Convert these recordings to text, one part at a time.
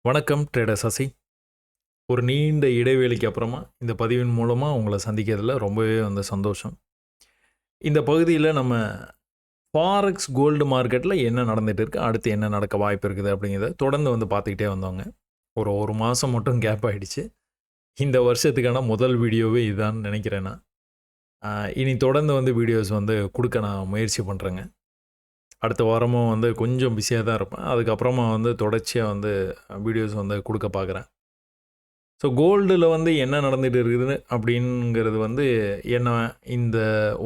வணக்கம் ட்ரேடர் சசி. ஒரு நீண்ட இடைவேளைக்கு அப்புறமா இந்த பதிவின் மூலமாக உங்களை சந்திக்கிறதுல ரொம்பவே சந்தோஷம். இந்த பகுதியில் நம்ம ஃபாரெக்ஸ் கோல்டு மார்க்கெட்டில் என்ன நடந்துகிட்டு இருக்குது, அடுத்து என்ன நடக்க வாய்ப்பு இருக்குது அப்படிங்கிறத தொடர்ந்து பார்த்துக்கிட்டே வந்தோங்க. ஒரு மாதம் மட்டும் கேப் ஆகிடுச்சு. இந்த வருஷத்துக்கான முதல் வீடியோவே இதுதான் நினைக்கிறேன் நான். இனி தொடர்ந்து வீடியோஸ் கொடுக்க நான் முயற்சி பண்ணுறேங்க. அடுத்த வாரமும் கொஞ்சம் பிஸியாக தான் இருப்பேன். அதுக்கப்புறமா தொடர்ச்சியாக வீடியோஸ் கொடுக்க பார்க்குறேன். ஸோ கோல்டில் என்ன நடந்துகிட்டு இருக்குது அப்படிங்கிறது என்ன இந்த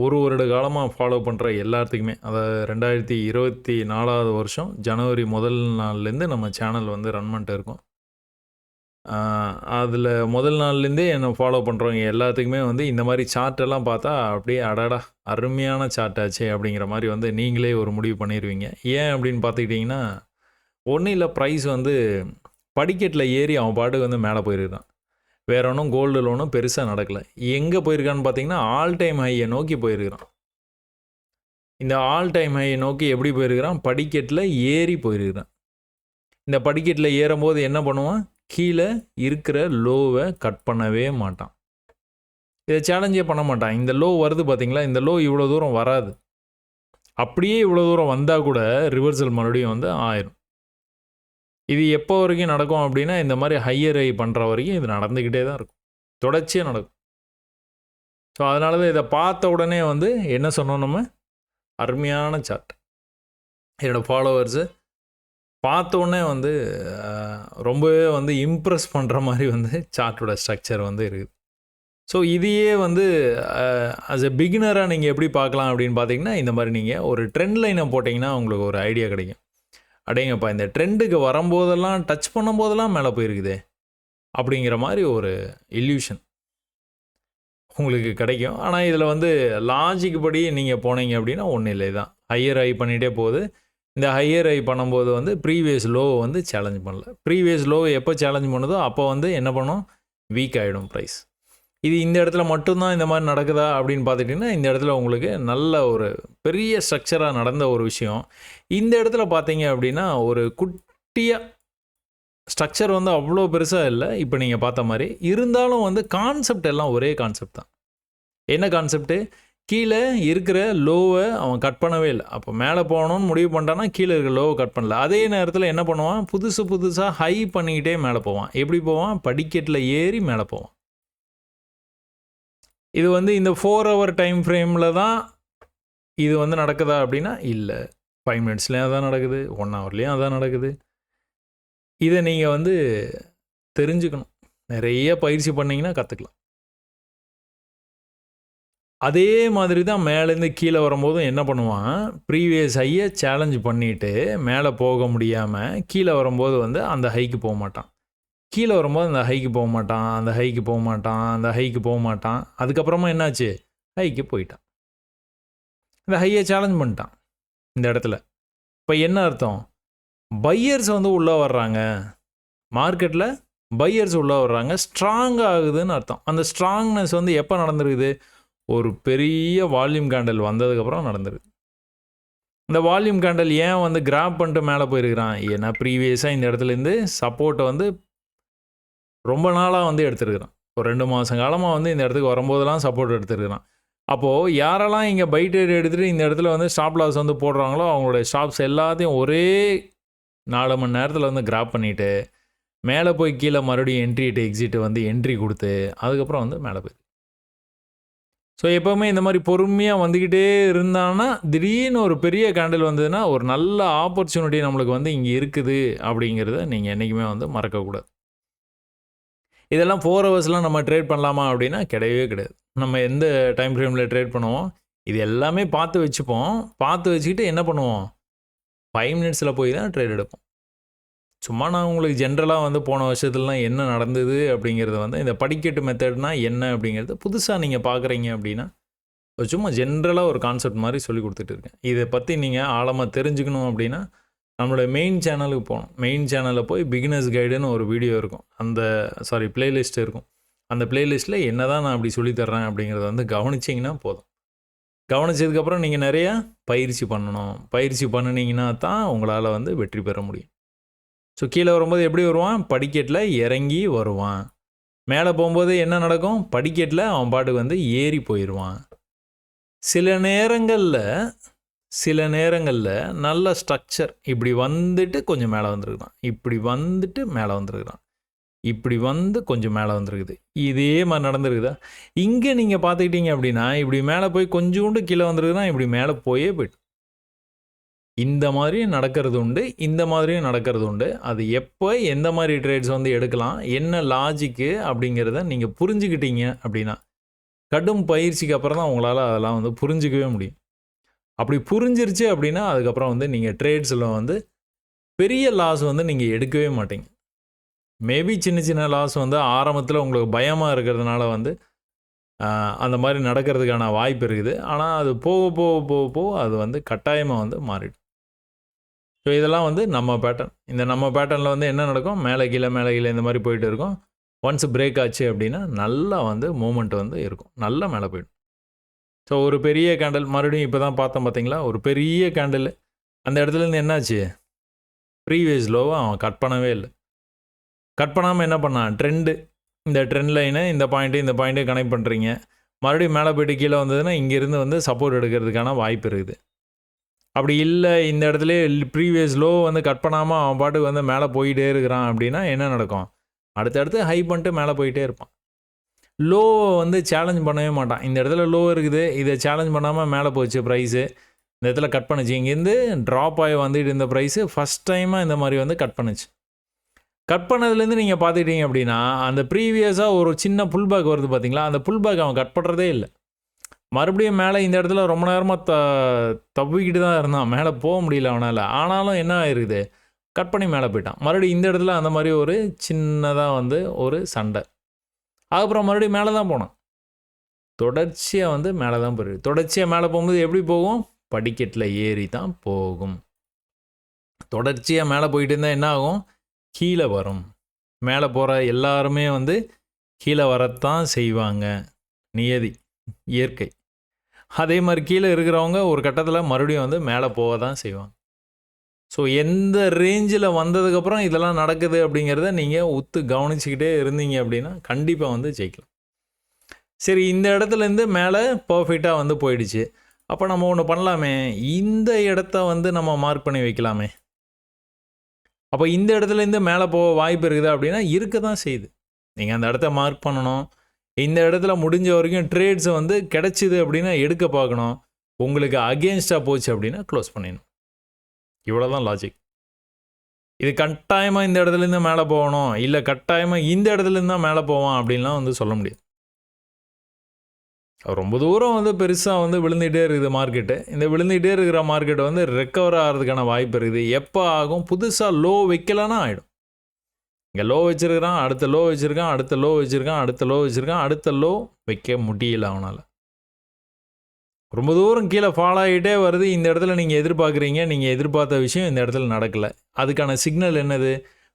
ஒரு வருட காலமாக ஃபாலோ பண்ணுற எல்லாத்துக்குமே, அதாவது 2024 வருஷம் ஜனவரி முதல் நாள்லேருந்து நம்ம சேனல் ரன் பண்ணிட்டு இருக்கோம். அதில் முதல் நாள்லேருந்தே என்னை ஃபாலோ பண்ணுறவங்க எல்லாத்துக்குமே இந்த மாதிரி சார்ட்டெல்லாம் பார்த்தா அப்படியே அடடா அருமையான சார்ட் ஆச்சு அப்படிங்கிற மாதிரி நீங்களே ஒரு முடிவு பண்ணிடுவீங்க. ஏன் அப்படின்னு பார்த்துக்கிட்டிங்கன்னா, ஒன்றும் இல்லை, ப்ரைஸ் படிக்கட்டில் ஏறி அவன் பாட்டுக்கு மேலே போயிருக்கான். வேற ஒன்றும் கோல்டில் ஒன்றும் பெருசாக நடக்கலை. எங்கே போயிருக்கான்னு பார்த்தீங்கன்னா, ஆல் டைம் ஹையை நோக்கி போயிருக்கிறான். இந்த ஆல் டைம் ஹையை நோக்கி எப்படி போயிருக்கிறான்? படிக்கட்டில் ஏறி போயிருக்கிறான். இந்த படிக்கட்டில் ஏறும்போது என்ன பண்ணுவான்? கீழே இருக்கிற லோவை கட் பண்ணவே மாட்டான். இதை சேலஞ்சே பண்ண மாட்டான். இந்த லோ வருது பார்த்தீங்களா, இந்த லோ இவ்வளோ தூரம் வராது. அப்படியே இவ்வளோ தூரம் வந்தால் கூட ரிவர்சல் மறுபடியும் ஆயிரும். இது எப்போ வரைக்கும் நடக்கும் அப்படின்னா, இந்த மாதிரி ஹையர் ஹை பண்ணுற வரைக்கும் இது நடந்துக்கிட்டே தான் இருக்கும். தொடர்ச்சியாக நடக்கும். ஸோ அதனால தான் இதை பார்த்த உடனே என்ன சொன்னோம் நம்ம? அருமையான சார்ட். என்னோடய ஃபாலோவர்ஸு பார்த்த உடனே ரொம்பவே இம்ப்ரெஸ் பண்ணுற மாதிரி சார்ட்டோட ஸ்ட்ரக்சர் இருக்குது. ஸோ இதையே ஆஸ் எ பிகினராக நீங்கள் எப்படி பார்க்கலாம் அப்படின்னு பார்த்தீங்கன்னா, இந்த மாதிரி நீங்கள் ஒரு ட்ரெண்ட் லைனை போட்டிங்கன்னா உங்களுக்கு ஒரு ஐடியா கிடைக்கும். அடேங்கப்பா, இந்த ட்ரெண்டுக்கு வரும்போதெல்லாம் டச் பண்ணும்போதெல்லாம் மேலே போயிருக்குதே அப்படிங்கிற மாதிரி ஒரு இல்யூஷன் உங்களுக்கு கிடைக்கும். ஆனால் இதில் லாஜிக் படி நீங்கள் போனீங்க அப்படின்னா ஒன்றும் இல்லை, தான் ஹையர் ஹை பண்ணிகிட்டே போகுது. இந்த ஹையர் ஹை பண்ணும்போது ப்ரீவியஸ் லோ சேலஞ்ச் பண்ணல. ப்ரீவியஸ் லோ எப்போ சேலஞ்ச் பண்ணுதோ அப்போ என்ன பண்ணும்? வீக் ஆகிடும் ப்ரைஸ். இது இந்த இடத்துல மட்டும்தான் இந்த மாதிரி நடக்குதா அப்படின்னு பார்த்துட்டிங்கன்னா, இந்த இடத்துல உங்களுக்கு நல்ல ஒரு பெரிய ஸ்ட்ரக்சராக நடந்த ஒரு விஷயம். இந்த இடத்துல பார்த்தீங்க அப்படின்னா, ஒரு குட்டியாக ஸ்ட்ரக்சர் அவ்வளோ பெருசாக இல்லை இப்போ நீங்கள் பார்த்த மாதிரி. இருந்தாலும் கான்செப்ட் எல்லாம் ஒரே கான்செப்ட் தான். என்ன கான்செப்ட்டு? கீழே இருக்கிற லோவை அவன் கட் பண்ணவே இல்லை. அப்போ மேலே போகணும்னு முடிவு பண்ணிட்டான்னா கீழே இருக்கிற லோவை கட் பண்ணல. அதே நேரத்தில் என்ன பண்ணுவான்? புதுசாக ஹை பண்ணிக்கிட்டே மேலே போவான். எப்படி போவான்? படிக்கட்டில் ஏறி மேலே போவான். இது இந்த 4 hour டைம் ஃப்ரேமில் தான் இது நடக்குதா அப்படின்னா இல்லை. 5 minutesலேயும் அதான் நடக்குது, 1 hourலேயும் அதான் நடக்குது. இதை நீங்கள் தெரிஞ்சுக்கணும். நிறைய பயிற்சி பண்ணிங்கன்னா கற்றுக்கலாம். அதே மாதிரி தான் மேலேருந்து கீழே வரும்போதும் என்ன பண்ணுவான்? ப்ரீவியஸ் ஹையை சேலஞ்ச் பண்ணிவிட்டு மேலே போக முடியாமல் கீழே வரும்போது அந்த ஹைக்கு போக மாட்டான். கீழே வரும்போது அந்த ஹைக்கு போக மாட்டான், அந்த ஹைக்கு போக மாட்டான், அந்த ஹைக்கு போக மாட்டான். அதுக்கப்புறமா என்னாச்சு? ஹைக்கு போயிட்டான். இந்த ஹையை சேலஞ்ச் பண்ணிட்டான் இந்த இடத்துல. இப்போ என்ன அர்த்தம்? பையர்ஸ் உள்ளே வர்றாங்க மார்க்கெட்டில். பையர்ஸ் உள்ளே வர்றாங்க, ஸ்ட்ராங்காக ஆகுதுன்னு அர்த்தம். அந்த ஸ்ட்ராங்னஸ் எப்போ நடந்துருக்குது? ஒரு பெரிய வால்யூம் கேண்டல் வந்ததுக்கப்புறம் நடந்துருக்குது. இந்த வால்யூம் கேண்டல் ஏன் கிராப் பண்ணிட்டு மேலே போயிருக்கிறான்? ஏன்னா ப்ரீவியஸாக இந்த இடத்துலேருந்து சப்போர்ட்டை ரொம்ப நாளாக எடுத்துருக்கிறான். ஒரு 2 மாதம் காலமாக இந்த இடத்துக்கு வரும்போதெல்லாம் சப்போர்ட் எடுத்துருக்கிறான். அப்போது யாரெல்லாம் இங்கே பை ட்ரேட் எடுத்துகிட்டு இந்த இடத்துல ஸ்டாப் லாஸ் போடுறாங்களோ அவங்களுடைய ஸ்டாப்ஸ் எல்லாத்தையும் ஒரே 4 மணி நேரத்தில் கிராப் பண்ணிவிட்டு மேலே போய் கீழே மறுபடியும் எக்ஸிட்டு என்ட்ரி கொடுத்து அதுக்கப்புறம் மேலே போய். ஸோ எப்போவுமே இந்த மாதிரி பொறுமையாக வந்துக்கிட்டே இருந்தான்னா திடீர்னு ஒரு பெரிய கேண்டில் வந்ததுன்னா ஒரு நல்ல ஆப்பர்ச்சுனிட்டி நம்மளுக்கு இங்கே இருக்குது அப்படிங்கிறத நீங்கள் என்றைக்குமே மறக்கக்கூடாது. இதெல்லாம் 4 ஹவர்ஸ்லாம் நம்ம ட்ரேட் பண்ணலாமா அப்படின்னா கிடையவே கிடையாது. நம்ம எந்த டைம் ஃப்ரேமில் ட்ரேட் பண்ணுவோம்? இது எல்லாமே பார்த்து வச்சுப்போம். பார்த்து வச்சுக்கிட்டு என்ன பண்ணுவோம்? 5 மினிட்ஸில் போய் தான் ட்ரேட் எடுப்போம். சும்மா நான் உங்களுக்கு ஜென்ரலாக போன வருஷத்துலலாம் என்ன நடந்தது அப்படிங்கிறது இந்த படிக்கட்டு மெத்தட்னா என்ன அப்படிங்கிறது புதுசாக நீங்கள் பார்க்குறீங்க அப்படின்னா சும்மா ஜென்ரலாக ஒரு கான்செப்ட் மாதிரி சொல்லி கொடுத்துட்டு இருக்கேன். இதை பற்றி நீங்கள் ஆழமாக தெரிஞ்சுக்கணும் அப்படின்னா நம்மளோட மெயின் சேனலுக்கு போகணும். மெயின் சேனலில் போய் பிகினர்ஸ் கைடுன்னு ஒரு வீடியோ இருக்கும். பிளேலிஸ்ட் இருக்கும். அந்த பிளேலிஸ்ட்டில் என்ன தான் நான் அப்படி சொல்லித்தர்றேன் அப்படிங்கிறத கவனிச்சிங்கன்னா போதும். கவனித்ததுக்கப்புறம் நீங்கள் நிறையா பயிற்சி பண்ணணும். பயிற்சி பண்ணினீங்கன்னா தான் உங்களால் வெற்றி பெற முடியும். ஸோ கீழே வரும்போது எப்படி வருவான்? படிக்கட்டில் இறங்கி வருவான். மேலே போகும்போது என்ன நடக்கும்? படிக்கட்டில் அவன் பாட்டுக்கு வந்து ஏறி போயிடுவான். சில நேரங்களில் நல்ல ஸ்ட்ரக்சர் இப்படி வந்துட்டு கொஞ்சம் மேலே வந்துருக்குதான், இப்படி வந்துட்டு மேலே வந்துருக்குதான், இப்படி வந்து கொஞ்சம் மேலே வந்துருக்குது. இதே மாதிரி நடந்துருக்குதா? இங்கே நீங்கள் பார்த்துக்கிட்டீங்க அப்படின்னா இப்படி மேலே போய் கொஞ்சோண்டு கீழே வந்துருக்குதான், இப்படி மேலே போயிட்டு இந்த மாதிரியும் நடக்கிறது உண்டு, இந்த மாதிரியும் நடக்கிறது உண்டு. அது எப்போ எந்த மாதிரி ட்ரேட்ஸ் வந்து எடுக்கலாம், என்ன லாஜிக்கு அப்படிங்கிறத நீங்கள் புரிஞ்சுக்கிட்டீங்க அப்படின்னா, கடும் பயிற்சிக்கு அப்புறம் தான் உங்களால் அதெல்லாம் வந்து புரிஞ்சிக்கவே முடியும். அப்படி புரிஞ்சிருச்சு அப்படின்னா அதுக்கப்புறம் வந்து நீங்கள் ட்ரேட்ஸில் வந்து பெரிய லாஸ் வந்து நீங்கள் எடுக்கவே மாட்டீங்க. மேபி சின்ன சின்ன லாஸ் வந்து ஆரம்பத்தில் உங்களுக்கு பயமாக இருக்கிறதுனால வந்து அந்த மாதிரி நடக்கிறதுக்கான வாய்ப்பு இருக்குது. ஆனால் அது போக போக போக போக அது வந்து கட்டாயமாக வந்து மாறிடும். ஸோ இதெல்லாம் வந்து நம்ம பேட்டர்ன். இந்த நம்ம பேட்டர்னில் வந்து என்ன நடக்கும்? மேலே கீழே மேலே கீழே இந்த மாதிரி போயிட்டு இருக்கும். ஒன்ஸ் பிரேக் ஆச்சு அப்படின்னா நல்லா வந்து மூமெண்ட் வந்து இருக்கும், நல்லா மேலே போயிடும். ஸோ ஒரு பெரிய கேண்டில் மறுபடியும் இப்போ தான் பார்த்தோம் பார்த்தீங்களா, ஒரு பெரிய கேண்டில் அந்த இடத்துலேருந்து என்னாச்சு? ப்ரீவியஸ் லோவை அவன் கட் பண்ணவே இல்லை. கட் பண்ணாமல் என்ன பண்ணான்? இந்த ட்ரெண்ட் லைனை இந்த பாயிண்ட்டு கனெக்ட் பண்ணுறீங்க. மறுபடியும் மேலே போய்ட்டு கீழே வந்ததுன்னா இங்கேருந்து வந்து சப்போர்ட் எடுக்கிறதுக்கான வாய்ப்பு இருக்குது. அப்படி இல்லை, இந்த இடத்துல ப்ரீவியஸ் லோ வந்து கட் பண்ணாமல் அவன் பாட்டுக்கு வந்து மேலே போயிட்டே இருக்கிறான் அப்படின்னா என்ன நடக்கும்? அடுத்தடுத்து ஹை பண்ணிட்டு மேலே போயிட்டே இருப்பான். லோ வந்து சேலஞ்ச் பண்ணவே மாட்டான். இந்த இடத்துல லோ இருக்குது, இதை சேலஞ்ச் பண்ணாமல் மேலே போச்சு ப்ரைஸு, இந்த இடத்துல கட் பண்ணுச்சு, இங்கேருந்து ட்ராப் ஆகி வந்துட்டு இருந்த ப்ரைஸு ஃபஸ்ட் டைமாக இந்த மாதிரி வந்து கட் பண்ணுச்சு. கட் பண்ணதுலேருந்து நீங்கள் பார்த்துக்கிட்டீங்க அப்படின்னா அந்த ப்ரீவியஸாக ஒரு சின்ன புல் பேக் வருது பார்த்தீங்களா, அந்த புல் பேக் அவன் கட் பண்ணுறதே இல்லை. மறுபடியும் மேலே இந்த இடத்துல ரொம்ப நேரமாக தவிக்கிட்டு தான் இருந்தான், மேலே போக முடியல அவனால். ஆனாலும் என்ன ஆயிருக்குது? கட் பண்ணி மேலே போயிட்டான். மறுபடியும் இந்த இடத்துல அந்த மாதிரி ஒரு சின்னதாக வந்து ஒரு சண்டை. அதுக்கப்புறம் மறுபடியும் மேலே தான் போனான். தொடர்ச்சியாக வந்து மேலே தான் போயிருக்கு. தொடர்ச்சியாக மேலே போகும்போது எப்படி போகும்? படிக்கட்டில் ஏறி தான் போகும். தொடர்ச்சியாக மேலே போயிட்டு இருந்தால் என்ன ஆகும்? கீழே வரும். மேலே போகிற எல்லாருமே வந்து கீழே வரத்தான் செய்வாங்க. நியதி, இயற்கை. அதே மாதிரி கீழே இருக்கிறவங்க ஒரு கட்டத்தில் மறுபடியும் வந்து மேலே போக தான் செய்வாங்க. ஸோ எந்த ரேஞ்சில் வந்ததுக்கப்புறம் இதெல்லாம் நடக்குது அப்படிங்கிறத நீங்கள் உத்து கவனிச்சுக்கிட்டே இருந்தீங்க அப்படின்னா கண்டிப்பாக வந்து ஜெயிக்கலாம். சரி, இந்த இடத்துலேருந்து மேலே பர்ஃபெக்டாக வந்து போயிடுச்சு. அப்போ நம்ம ஒன்று பண்ணலாமே, இந்த இடத்த வந்து நம்ம மார்க் பண்ணி வைக்கலாமே. அப்போ இந்த இடத்துலேருந்து மேலே போக வாய்ப்பு இருக்குது அப்படின்னா இருக்க தான் செய்யுது. நீங்கள் அந்த இடத்த மார்க் பண்ணணும். இந்த இடத்துல முடிஞ்ச வரைக்கும் ட்ரேட்ஸை வந்து கிடச்சிது அப்படின்னா எடுக்க பார்க்கணும். உங்களுக்கு அகேன்ஸ்டாக போச்சு அப்படின்னா க்ளோஸ் பண்ணிடணும். இவ்வளோ தான் லாஜிக். இது கட்டாயமாக இந்த இடத்துலேருந்து மேலே போகணும், இல்லை கட்டாயமாக இந்த இடத்துலேருந்து தான் மேலே போவான் அப்படின்லாம் வந்து சொல்ல முடியாது. ரொம்ப தூரம் வந்து பெருசாக வந்து விழுந்துகிட்டே இருக்குது மார்க்கெட்டு. இந்த விழுந்துகிட்டே இருக்கிற மார்க்கெட்டை வந்து ரெக்கவர் ஆகிறதுக்கான வாய்ப்பு இருக்குது. எப்போ ஆகும்? புதுசாக லோ வைக்கலன்னா ஆகிடும். இங்கே லோ வச்சுருக்கிறான், அடுத்த லோ வச்சுருக்கான், அடுத்த லோ வச்சுருக்கான், அடுத்த லோ வச்சுருக்கான், அடுத்த லோ வைக்க முடியல அவனால். ரொம்ப தூரம் கீழே ஃபாலோ ஆகிட்டே வருது. இந்த இடத்துல நீங்கள் எதிர்பார்க்குறீங்க, நீங்கள் எதிர்பார்த்த விஷயம் இந்த இடத்துல நடக்கலை. அதுக்கான சிக்னல் என்னது?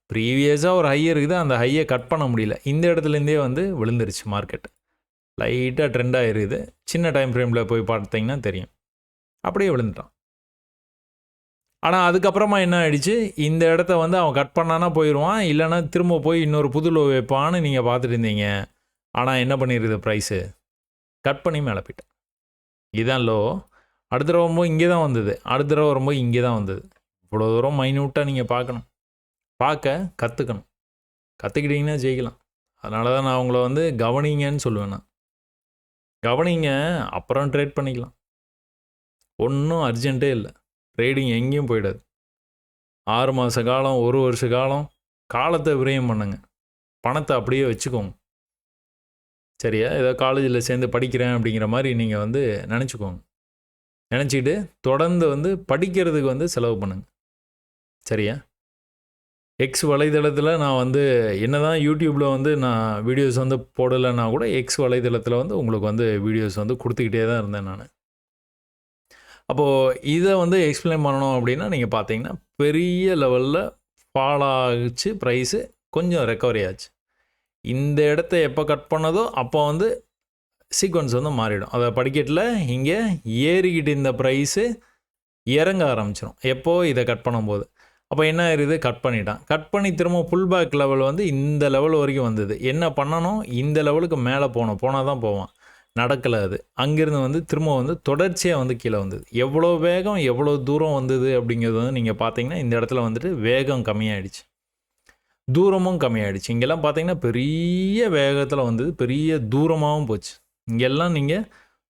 ப்ரீவியஸாக ஒரு ஹை இருக்குது, அந்த ஹையை கட் பண்ண முடியல. இந்த இடத்துலேருந்தே வந்து விழுந்துருச்சு மார்க்கெட். லைட்டாக ட்ரெண்ட் ஆகிருக்குது. சின்ன டைம் ஃப்ரேமில் போய் பார்த்தீங்கன்னா தெரியும். அப்படியே விழுந்துட்டான். ஆனால் அதுக்கப்புறமா என்ன ஆகிடுச்சு? இந்த இடத்த வந்து அவன் கட் பண்ணானா போயிடுவான், இல்லைனா திரும்ப போய் இன்னொரு புது லோ வைப்பான்னு நீங்கள் பார்த்துட்டு இருந்தீங்க. ஆனால் என்ன பண்ணிடுது ப்ரைஸு? கட் பண்ணி மேலே போயிட்டேன். இதுதான் லோ. அடுத்த தடவை வரும்போது இங்கே தான் வந்தது, அடுத்த தடவை வரும்போது இங்கே தான் வந்தது. இவ்வளோ தூரம் மைன்யூட்டாக நீங்கள் பார்க்கணும், கற்றுக்கணும். கற்றுக்கிட்டிங்கன்னா ஜெயிக்கலாம். அதனால தான் நான் உங்களை வந்து கவனிங்கன்னு சொல்லுவேன். நான் கவனிங்க, அப்புறம் ட்ரேட் பண்ணிக்கலாம். ஒன்றும் அர்ஜென்ட்டே இல்லை. ட்ரேடிங் எங்கேயும் போயிடாது. 6 மாத காலம், 1 வருஷ காலம் காலத்தை விரயம் பண்ணுங்க. பணத்தை அப்படியே வச்சுக்கோங்க. சரியா? ஏதோ காலேஜில் சேர்ந்து படிக்கிறேன் அப்படிங்கிற மாதிரி நீங்கள் வந்து நினச்சிக்கோங்க. நினச்சிக்கிட்டு தொடர்ந்து வந்து படிக்கிறதுக்கு வந்து செலவு பண்ணுங்க. சரியா? எக்ஸ் வலைதளத்தில் நான் வந்து என்ன தான் யூடியூப்பில் வந்து நான் வீடியோஸ் வந்து போடலைன்னா கூட எக்ஸ் வலைதளத்தில் வந்து உங்களுக்கு வந்து வீடியோஸ் வந்து கொடுத்துக்கிட்டே தான் இருந்தேன் நான். அப்போது இதை வந்து எக்ஸ்பிளைன் பண்ணணும் அப்படின்னா நீங்கள் பார்த்தீங்கன்னா பெரிய லெவலில் ஃபால் ஆகிச்சு, ப்ரைஸு கொஞ்சம் ரெக்கவரி ஆச்சு. இந்த இடத்த எப்போ கட் பண்ணதோ அப்போ வந்து சீக்வன்ஸ் வந்து மாறிடும். அதை படிக்கட்டில் இங்கே ஏறிக்கிட்டு இந்த ப்ரைஸு இறங்க ஆரம்பிச்சிடும். எப்போது இதை கட் பண்ணும்போது. அப்போ என்ன ஆயிருது, கட் பண்ணிட்டான். கட் பண்ணி திரும்ப புல் பேக் லெவல் வந்து இந்த லெவல் வரைக்கும் வந்தது. என்ன பண்ணணும், இந்த லெவலுக்கு மேலே போனால் தான் போவான். நடக்கலை அது. அங்கேருந்து வந்து திரும்ப வந்து தொடர்ச்சியாக வந்து கீழே வந்தது. எவ்வளோ வேகம் எவ்வளோ தூரம் வந்தது அப்படிங்கிறது வந்து நீங்கள் பார்த்தீங்கன்னா இந்த இடத்துல வந்துட்டு வேகம் கம்மியாயிடுச்சு, தூரமும் கம்மியாயிடுச்சு. இங்கெல்லாம் பார்த்தீங்கன்னா பெரிய வேகத்தில் வந்தது, பெரிய தூரமாகவும் போச்சு. இங்கெல்லாம் நீங்கள்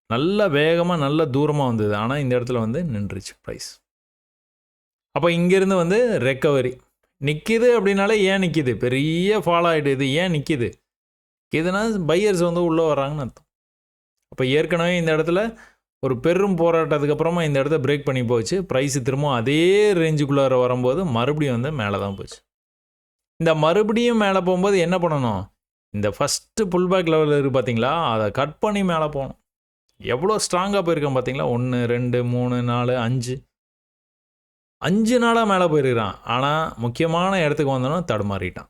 நல்ல வேகமாக நல்ல தூரமாக வந்தது, ஆனால் இந்த இடத்துல வந்து நின்றுச்சு ப்ரைஸ். அப்போ இங்கேருந்து வந்து ரெக்கவரி நிற்கிது அப்படின்னாலே ஏன் நிற்கிது, பெரிய ஃபால் ஆகிடுது, ஏன் நிற்கிது, இதுனா பையர்ஸ் வந்து உள்ளே வராங்கன்னு அர்த்தம். அப்போ ஏற்கனவே இந்த இடத்துல ஒரு பெரும் போராட்டத்துக்கு அப்புறமா இந்த இடத்த பிரேக் பண்ணி போச்சு. ப்ரைஸு திரும்ப அதே ரேஞ்சுக்குள்ளார வரும்போது மறுபடியும் வந்து மேலே தான் போச்சு. இந்த மறுபடியும் மேலே போகும்போது என்ன பண்ணணும், இந்த ஃபஸ்ட்டு புல் பேக் லெவலில் இருக்குது பார்த்தீங்களா, அதை கட் பண்ணி மேலே போகணும். எவ்வளோ ஸ்ட்ராங்காக போயிருக்கேன் பார்த்தீங்களா, 1 2 3 4 5 நாளாக மேலே போயிருக்கிறான். ஆனால் முக்கியமான இடத்துக்கு வந்தோன்னா தடுமாறிட்டான்.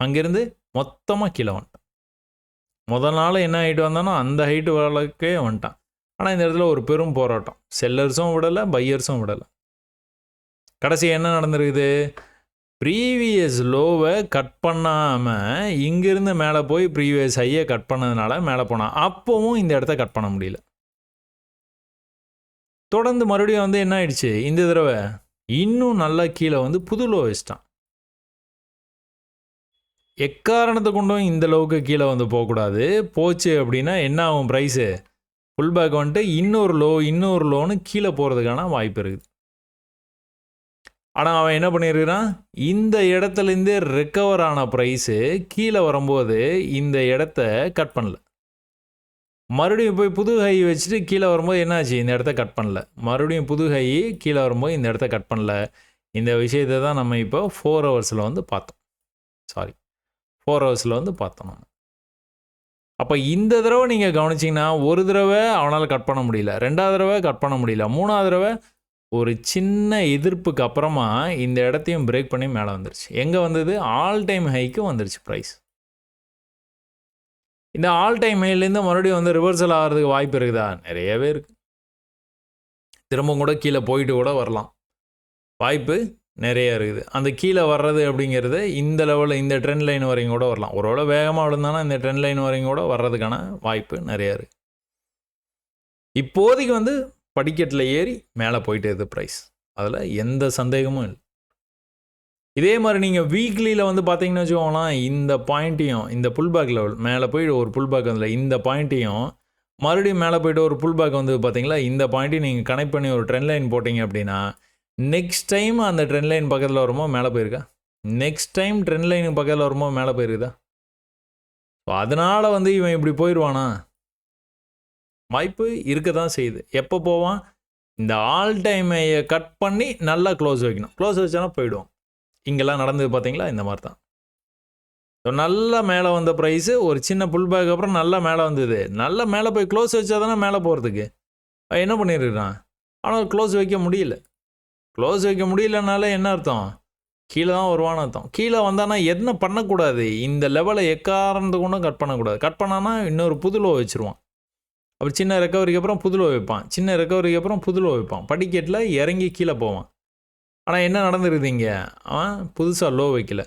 அங்கேருந்து மொத்தமாக கீழே வந்துட்டான். முதல் நாள் என்ன ஹைட்டு வந்தானோ அந்த ஹைட்டு வரலுக்கே வந்துட்டான். ஆனால் இந்த இடத்துல ஒரு பெரும் போராட்டம், செல்லர்ஸும் விடலை, பையர்ஸும் விடலை. கடைசி என்ன நடந்திருக்குது, ப்ரீவியஸ் லோவை கட் பண்ணாமல் இங்கேருந்து மேலே போய் ப்ரீவியஸ் ஹையை கட் பண்ணதுனால மேலே போனான். அப்போவும் இந்த இடத்த கட் பண்ண முடியல. தொடர்ந்து மறுபடியும் வந்து என்ன ஆயிடுச்சு, இந்த தடவை இன்னும் நல்லா கீழே வந்து புது லோ வச்சிட்டான். எக்காரணத்தை கொண்டும் இந்த லோவுக்கு கீழே வந்து போகக்கூடாது. போச்சு அப்படின்னா என்ன ஆகும், ப்ரைஸு புல் பேக் வந்துட்டு இன்னொரு லோன்னு கீழே போகிறதுக்கான வாய்ப்பு இருக்குது. ஆனால் அவன் என்ன பண்ணியிருக்கிறான், இந்த இடத்துலேருந்தே ரெக்கவர் ஆன ப்ரைஸு கீழே வரும்போது இந்த இடத்த கட் பண்ணல. மறுபடியும் போய் புது ஹை வச்சுட்டு கீழே வரும்போது என்னாச்சு, இந்த இடத்த கட் பண்ணல. மறுபடியும் புது ஹை கீழே வரும்போது இந்த இடத்த கட் பண்ணல. இந்த விஷயத்தை தான் நம்ம இப்போ 4 ஹவர்ஸில் வந்து பார்த்தோம். 4 ஹவர்ஸில் வந்து பார்த்தோம் நம்ம. அப்போ இந்த தடவை நீங்கள் கவனிச்சிங்கன்னா, ஒரு தடவை அவனால் கட் பண்ண முடியல, 2வது தடவை கட் பண்ண முடியல, 3வது தடவை ஒரு சின்ன எதிர்ப்புக்கு அப்புறமா இந்த இடத்தையும் பிரேக் பண்ணி மேலே வந்துருச்சு. எங்கே வந்தது, ஆல் டைம் ஹைக்கு வந்துருச்சு ப்ரைஸ். இந்த ஆல் டைம் ஹைலேருந்து மறுபடியும் வந்து ரிவர்சல் ஆகிறதுக்கு வாய்ப்பு இருக்குதா, நிறையவே இருக்குது. திரும்ப கூட கீழே போயிட்டு கூட வரலாம், வாய்ப்பு நிறைய இருக்குது. அந்த கீழே வர்றது அப்படிங்கிறது இந்த லெவலில் இந்த ட்ரெண்ட் லைன் வரைக்கும் கூட வரலாம். ஒருவேளை வேகமாக விழுந்தானா இந்த ட்ரெண்ட் லைன் வரைக்கும் கூட வர்றதுக்கான வாய்ப்பு நிறையா இருக்குது. இப்போதைக்கு வந்து படிக்கட்டில் ஏறி மேலே போயிட்டு இருக்குது ப்ரைஸ், அதில் எந்த சந்தேகமும் இல்லை. இதே மாதிரி நீங்கள் வீக்லியில் வந்து பார்த்தீங்கன்னு வச்சுக்கோங்களேன், இந்த பாயிண்ட்டையும் இந்த புல் பேக் லெவல் மேலே போய் ஒரு புல் பேக் வந்ததில்ல, இந்த பாயிண்ட்டையும் மறுபடியும் மேலே போய்ட்டு ஒரு புல் பேக் வந்து பார்த்தீங்களா, இந்த பாயிண்ட்டையும் நீங்கள் கனெக்ட் பண்ணி ஒரு ட்ரெண்ட் லைன் போட்டிங்க அப்படின்னா நெக்ஸ்ட் டைம் அந்த ட்ரெண்ட் லைன் பக்கத்தில் வருமோ மேலே போயிருக்கா, நெக்ஸ்ட் டைம் ட்ரெண்ட் லைனுக்கு பக்கத்தில் வருமோ மேலே போயிருக்குதா. ஸோ அதனால் வந்து இவன் இப்படி போயிடுவானா, வாய்ப்பு இருக்க தான் செய்யுது. எப்போ போவான், இந்த ஆல் டைமையை கட் பண்ணி நல்லா க்ளோஸ் வைக்கணும். க்ளோஸ் வச்சானா போயிடுவோம். இங்கெல்லாம் நடந்தது பார்த்தீங்களா, இந்த மாதிரி தான். ஸோ நல்லா மேலே வந்த ப்ரைஸு ஒரு சின்ன புல் பேக் அப்புறம் நல்லா மேலே வந்தது. நல்லா மேலே போய் க்ளோஸ் வச்சா தானே மேலே போகிறதுக்கு. என்ன பண்ணியிருக்கான், ஆனால் க்ளோஸ் வைக்க முடியல. க்ளோஸ் வைக்க முடியலனால என்ன அர்த்தம், கீழே தான் வருவான்னு அர்த்தம். கீழே வந்தானா என்ன பண்ணக்கூடாது, இந்த லெவலை எக்காரணத்து கொண்டும் கட் பண்ணக்கூடாது. கட் பண்ணானா இன்னொரு புது லோ வச்சுருவான். அப்புறம் சின்ன ரெக்கவரிக்கு அப்புறம் புது லோ வைப்பான், சின்ன ரெக்கவரிக்கு அப்புறம் புது லோ வைப்பான், படிக்கட்டில் இறங்கி கீழே போவான். ஆனால் என்ன நடந்துருக்குது, இங்கே அவன் புதுசாக லோ வைக்கல.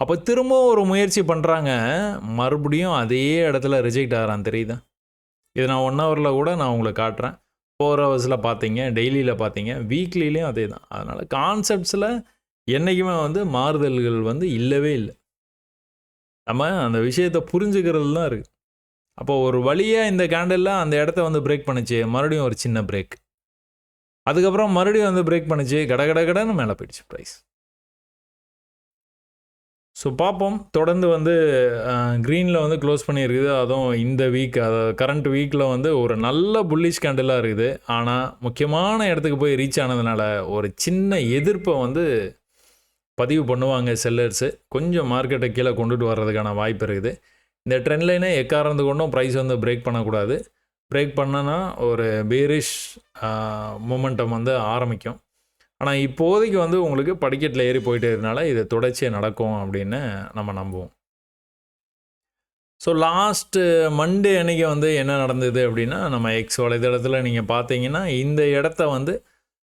அப்போ திரும்பவும் ஒரு முயற்சி பண்ணுறாங்க, மறுபடியும் அதே இடத்துல ரிஜெக்ட் ஆகிறான், தெரியுதா. இது நான் 1 ஹவரில் கூட நான் உங்களுக்கு காட்டுறேன். 4 ஹவர்ஸில் பார்த்தீங்க, டெய்லியில் பார்த்தீங்க, வீக்லிலையும் அதே தான். அதனால் கான்செப்ட்ஸில் என்றைக்குமே வந்து மாறுதல்கள் வந்து இல்லவே இல்லை. நம்ம அந்த விஷயத்தை புரிஞ்சுக்கிறது தான் இருக்குது. அப்போ ஒரு வழியாக இந்த கேண்டலில் அந்த இடத்த வந்து பிரேக் பண்ணிச்சு, மறுபடியும் ஒரு சின்ன பிரேக், அதுக்கப்புறம் மறுபடியும் வந்து பிரேக் பண்ணிச்சு, கடன்னு மேலே போயிடுச்சு ப்ரைஸ். ஸோ பார்ப்போம், தொடர்ந்து வந்து க்ரீனில் வந்து க்ளோஸ் பண்ணியிருக்குது. அதுவும் இந்த வீக், கரண்ட் வீக்கில் வந்து ஒரு நல்ல புல்லிஷ் கேண்டலாக இருக்குது. ஆனால் முக்கியமான இடத்துக்கு போய் ரீச் ஆனதுனால ஒரு சின்ன எதிர்ப்பை வந்து பதிவு பண்ணுவாங்க செல்லர்ஸு. கொஞ்சம் மார்க்கெட்டை கீழே கொண்டுட்டு வர்றதுக்கான வாய்ப்பு இருக்குது. இந்த ட்ரெண்ட் லைனை எக்காரணத்து கொண்டும் ப்ரைஸ் வந்து பிரேக் பண்ணக்கூடாது. பிரேக் பண்ணனா ஒரு பேரிஷ் மொமெண்டம் வந்து ஆரம்பிக்கும். ஆனால் இப்போதைக்கு வந்து உங்களுக்கு படிக்கட்டில் ஏறி போயிட்டே இருக்கனால இது தொடர்ச்சியாக நடக்கும் அப்படின்னு நம்ம நம்புவோம். ஸோ லாஸ்ட்டு மண்டே அன்றைக்கி வந்து என்ன நடந்தது அப்படின்னா, நம்ம எக்ஸ் வலைதளத்தில் நீங்கள் பார்த்தீங்கன்னா இந்த இடத்த வந்து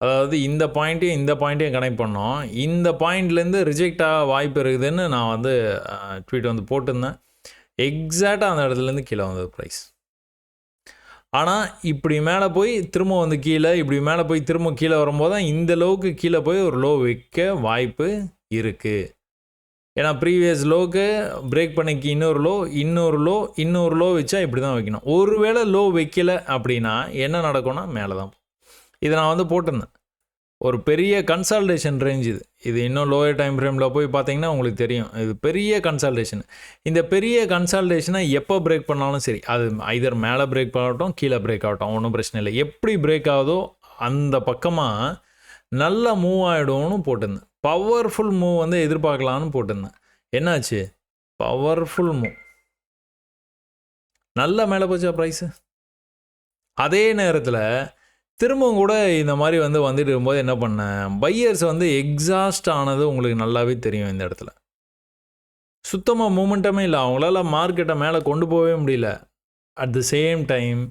அதாவது இந்த பாயிண்ட்டையும் கனெக்ட் பண்ணோம். இந்த பாயிண்ட்லேருந்து ரிஜெக்ட் ஆக வாய்ப்பு இருக்குதுன்னு நான் வந்து ட்வீட் வந்து போட்டிருந்தேன். எக்ஸாக்டாக அந்த இடத்துலேருந்து கீழே வந்தது ப்ரைஸ். ஆனால் இப்படி மேலே போய் திரும்ப வந்து கீழே, இப்படி மேலே போய் திரும்ப கீழே வரும்போது தான் இந்த லோவுக்கு கீழே போய் ஒரு லோ வைக்க வாய்ப்பு இருக்குது. ஏன்னா ப்ரீவியஸ் லோவுக்கு பிரேக் பண்ணிக்கு இன்னொரு லோ வச்சா இப்படி தான் வைக்கணும். ஒருவேளை லோ வைக்கலை அப்படின்னா என்ன நடக்கும்னா மேலே தான். இதை நான் வந்து போட்டிருந்தேன். ஒரு பெரிய கன்சால்டேஷன் ரேஞ்ச் இது இன்னும் லோயர் டைம் ஃப்ரேமில் போய் பார்த்தீங்கன்னா உங்களுக்கு தெரியும். இது பெரிய கன்சால்டேஷன். இந்த பெரிய கன்சால்டேஷனை எப்போ பிரேக் பண்ணாலும் சரி, அது ஐதர் மேலே பிரேக் ஆகட்டும் கீழே பிரேக் ஆகட்டும் ஒன்றும் பிரச்சனை இல்லை. எப்படி பிரேக் ஆகுதோ அந்த பக்கமாக நல்லா மூவ் ஆகிடும்னு போட்டிருந்தேன். பவர்ஃபுல் மூவ் வந்து எதிர்பார்க்கலான்னு போட்டிருந்தேன். என்னாச்சு? பவர்ஃபுல் மூவ் நல்லா மேலே போச்சா ப்ரைஸு. அதே நேரத்தில் திரும்பவும் கூட இந்த மாதிரி வந்து வந்துட்டு இருக்கும்போது என்ன பண்ணேன், பையர்ஸ் வந்து எக்ஸாஸ்ட் ஆனது உங்களுக்கு நல்லாவே தெரியும். இந்த இடத்துல சுத்தமாக மூமெண்டமே இல்லை. அவங்களால மார்க்கெட்டை மேலே கொண்டு போகவே முடியல. அட் த சேம் டைம்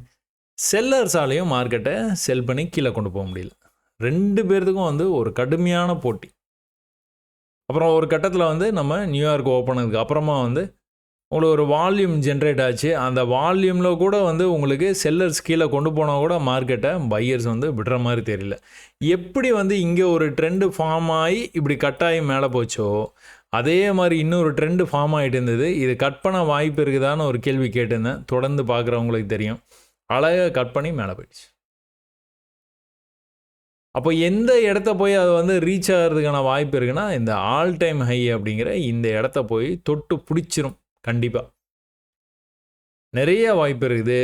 செல்லர்ஸாலையும் மார்க்கெட்டை செல் பண்ணி கீழே கொண்டு போக முடியல. 2 பேர்த்துக்கும் வந்து ஒரு கடுமையான போட்டி. அப்புறம் ஒரு கட்டத்தில் வந்து நம்ம நியூயார்க் ஓப்பனதுக்கு அப்புறமா வந்து உங்களுக்கு ஒரு வால்யூம் ஜென்ரேட் ஆச்சு. அந்த வால்யூமில் கூட வந்து உங்களுக்கு செல்லர்ஸ் கீழே கொண்டு போனால் கூட மார்க்கெட்டை பையர்ஸ் வந்து விடுற மாதிரி தெரியல. எப்படி வந்து இங்கே ஒரு ட்ரெண்டு ஃபார்ம் ஆகி இப்படி கட்டாகி மேலே போச்சோ அதே மாதிரி இன்னொரு ட்ரெண்டு ஃபார்ம் ஆகிட்டு இருந்தது. இது கட் பண்ண வாய்ப்பு இருக்குதான்னு ஒரு கேள்வி கேட்டிருந்தேன். தொடர்ந்து பார்க்குறவங்களுக்கு தெரியும். அழகாக கட் பண்ணி மேலே போயிடுச்சு. அப்போ எந்த இடத்த போய் அது வந்து ரீச் ஆகிறதுக்கான வாய்ப்பு இருக்குன்னா இந்த ஆல் டைம் ஹை அப்படிங்கிற இந்த இடத்த போய் தொட்டு பிடிச்சிரும். கண்டிப்பாக நிறைய வாய்ப்பு இருக்குது.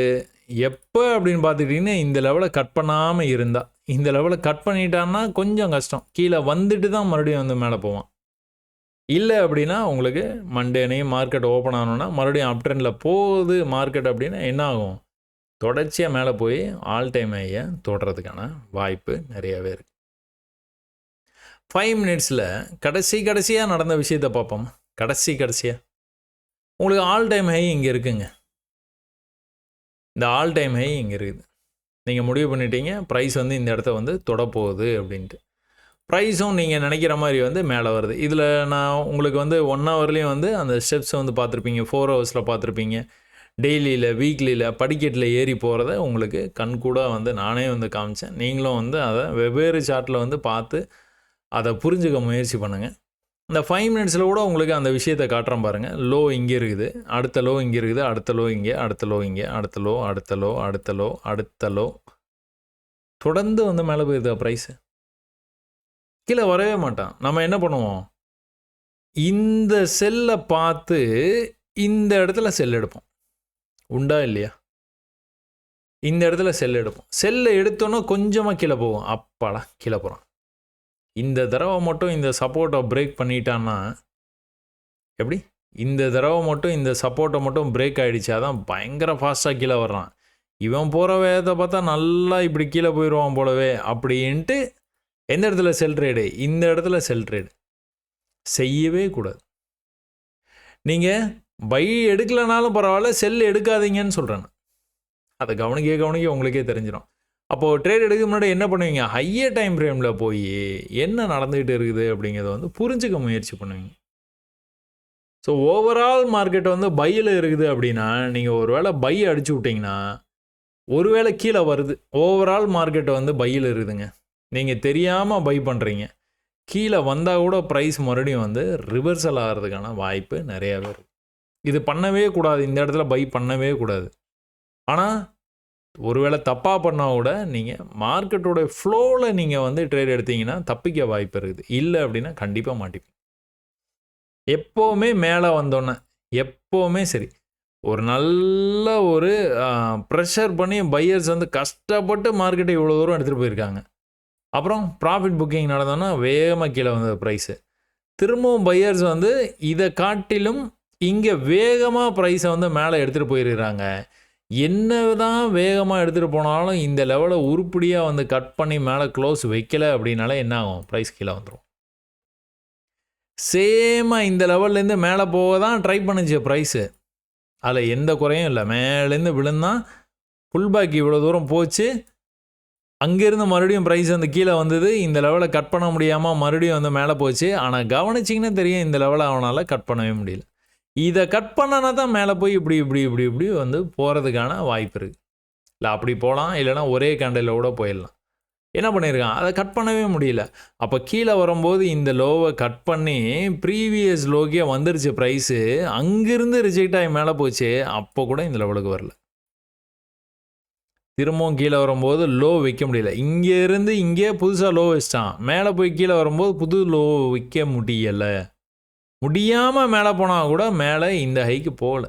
எப்போ அப்படின்னு பார்த்துக்கிட்டிங்கன்னா இந்த லெவலை கட் பண்ணாமல் இருந்தால், இந்த லெவலை கட் பண்ணிட்டான்னா கொஞ்சம் கஷ்டம். கீழே வந்துட்டு தான் மறுபடியும் வந்து மேலே போவான். இல்லை அப்படின்னா உங்களுக்கு மண்டேனையும் மார்க்கெட் ஓப்பன் ஆகணுன்னா மறுபடியும் அப் ட்ரெண்டில் போகுது மார்க்கெட் அப்படின்னா என்ன ஆகும்? தொடர்ச்சியாக மேலே போய் ஆல் டைம் ஹையை தொடுறதுக்கான வாய்ப்பு நிறையவே இருக்குது. 5 மினிட்ஸில் கடைசியாக நடந்த விஷயத்தை பார்ப்போம். கடைசியாக உங்களுக்கு ஆல் டைம் ஹை இங்கே இருக்குங்க. இந்த ஆல் டைம் ஹை இங்கே இருக்குது. நீங்கள் முடிவு பண்ணிட்டீங்க ப்ரைஸ் வந்து இந்த இடத்த வந்து தொடப்போகுது அப்படின்ட்டு. ப்ரைஸும் நீங்கள் நினைக்கிற மாதிரி வந்து மேலே வருது. இதில் நான் உங்களுக்கு வந்து 1 ஹவர்லேயும் வந்து அந்த ஸ்டெப்ஸை வந்து பார்த்துருப்பீங்க, 4 ஹவர்ஸில் பார்த்துருப்பீங்க, டெய்லியில் வீக்லியில் படிக்கட்டில் ஏறி போகிறத உங்களுக்கு கண்கூட வந்து நானே வந்து காமிச்சேன். நீங்களும் வந்து அதை வெவ்வேறு சார்ட்டில் வந்து பார்த்து அதை புரிஞ்சுக்க முயற்சி பண்ணுங்கள். இந்த 5 மினிட்ஸில் கூட உங்களுக்கு அந்த விஷயத்தை காட்டுறேன் பாருங்கள். லோ இங்கே இருக்குது, அடுத்த லோ இங்கே இருக்குது, அடுத்த லோ இங்கே, அடுத்த லோ இங்கே, அடுத்த லோ, அடுத்த லோ, அடுத்த லோ, அடுத்த லோ, தொடர்ந்து வந்து மேலே போயிருதா ப்ரைஸு. கீழே வரவே மாட்டான். நம்ம என்ன பண்ணுவோம், இந்த செல்லை பார்த்து இந்த இடத்துல செல் எடுப்போம். உண்டா இல்லையா? இந்த இடத்துல செல் எடுப்போம். செல்லை எடுத்தோன்னா கொஞ்சமாக கீழே போவோம். அப்பாடா கீழே போகிறான். இந்த தடவை மட்டும் இந்த சப்போர்ட்டை பிரேக் பண்ணிட்டான்னா எப்படி? இந்த தடவை மட்டும் இந்த சப்போர்ட்டை மட்டும் பிரேக் ஆகிடுச்சா தான் பயங்கர ஃபாஸ்ட்டாக கீழே வர்றான். இவன் போகிற வேகத்தை பார்த்தா நல்லா இப்படி கீழே போயிடுவான் போலவே அப்படின்ட்டு எந்த இடத்துல செல் ட்ரேடு? இந்த இடத்துல செல் ட்ரேடு செய்யவே கூடாது. நீங்கள் பை எடுக்கலைனாலும் பரவாயில்ல, செல் எடுக்காதீங்கன்னு சொல்கிறேன். அதை கவனிக்க உங்களுக்கே தெரிஞ்சிடும். அப்போது ட்ரேட் எடுக்க முன்னாடி என்ன பண்ணுவீங்க, ஹையர் டைம் ஃப்ரேமில் போய் என்ன நடந்துகிட்டு இருக்குது அப்படிங்கிறத வந்து புரிஞ்சுக்க முயற்சி பண்ணுவீங்க. ஸோ ஓவரால் மார்க்கெட் வந்து பையில் இருக்குது அப்படின்னா நீங்கள் ஒரு வேளை பை அடிச்சு விட்டிங்கன்னா ஒரு வேளை கீழே வருது. ஓவரால் மார்க்கெட்டை வந்து பையில் இருக்குதுங்க, நீங்கள் தெரியாமல் பை பண்ணுறீங்க. கீழே வந்தால் கூட ப்ரைஸ் மறுபடியும் வந்து ரிவர்சல் ஆகிறதுக்கான வாய்ப்பு நிறையாவே இருக்குது. இது பண்ணவே கூடாது. இந்த இடத்துல பை பண்ணவே கூடாது. ஆனால் ஒருவேளை தப்பாக பண்ணால் கூட நீங்கள் மார்க்கெட்டோட ஃப்ளோவில் நீங்கள் வந்து ட்ரேட் எடுத்தீங்கன்னா தப்பிக்க வாய்ப்பு இருக்குது. இல்லை அப்படின்னா கண்டிப்பாக மாட்டிப்பீங்க. எப்போவுமே மேலே வந்தோன்னே எப்போவுமே சரி, ஒரு நல்ல ஒரு ப்ரெஷர் பண்ணி பையர்ஸ் வந்து கஷ்டப்பட்டு மார்க்கெட்டை இவ்வளோ தூரம் எடுத்துகிட்டு போயிருக்காங்க. அப்புறம் ப்ராஃபிட் புக்கிங் நடந்தோன்னா வேகமாக கீழே வந்தது ப்ரைஸு. திரும்பவும் பையர்ஸ் வந்து இதை காட்டிலும் இங்கே வேகமாக ப்ரைஸை வந்து மேலே எடுத்துகிட்டு போயிருக்கிறாங்க. என்ன தான் வேகமாக எடுத்துகிட்டு போனாலும் இந்த லெவலை உருப்படியாக வந்து கட் பண்ணி மேலே க்ளோஸ் வைக்கலை அப்படின்னாலே என்ன ஆகும், ப்ரைஸ் கீழே வந்துடும். சேமாக இந்த லெவல்லேருந்து மேலே போக தான் ட்ரை பண்ணிச்சு ப்ரைஸு. அதில் எந்த குறையும் இல்லை. மேலேருந்து விழுந்தான், புல் பேக் இவ்வளோ தூரம் போச்சு, அங்கேருந்து மறுபடியும் ப்ரைஸ் வந்து கீழே வந்தது. இந்த லெவலை கட் பண்ண முடியாமல் மறுபடியும் வந்து மேலே போச்சு. ஆனால் கவனிச்சிங்கன்னா தெரியும் இந்த லெவலை அவனால் கட் பண்ணவே முடியல. இதை கட் பண்ணனா தான் மேலே போய் இப்படி இப்படி இப்படி இப்படி வந்து போகிறதுக்கான வாய்ப்பு இருக்குது. இல்லை அப்படி போகலாம், இல்லைனா ஒரே கேண்டில் கூட போயிடலாம். என்ன பண்ணியிருக்கான், அதை கட் பண்ணவே முடியல. அப்போ கீழே வரும்போது இந்த லோவை கட் பண்ணி ப்ரீவியஸ் லோக்கே வந்துருச்சு ப்ரைஸு. அங்கேருந்து ரிஜெக்ட் ஆகி மேலே போச்சு. அப்போ கூட இந்த லெவலுக்கு வரல. திரும்பவும் கீழே வரும்போது லோ வைக்க முடியல. இங்கேருந்து இங்கே புதுசாக லோ வச்சிட்டான். மேலே போய் கீழே வரும்போது புது லோ வைக்க முடியலை. முடியாமல் மேலே போனால் கூட மேலே இந்த ஹைக்கு போகல.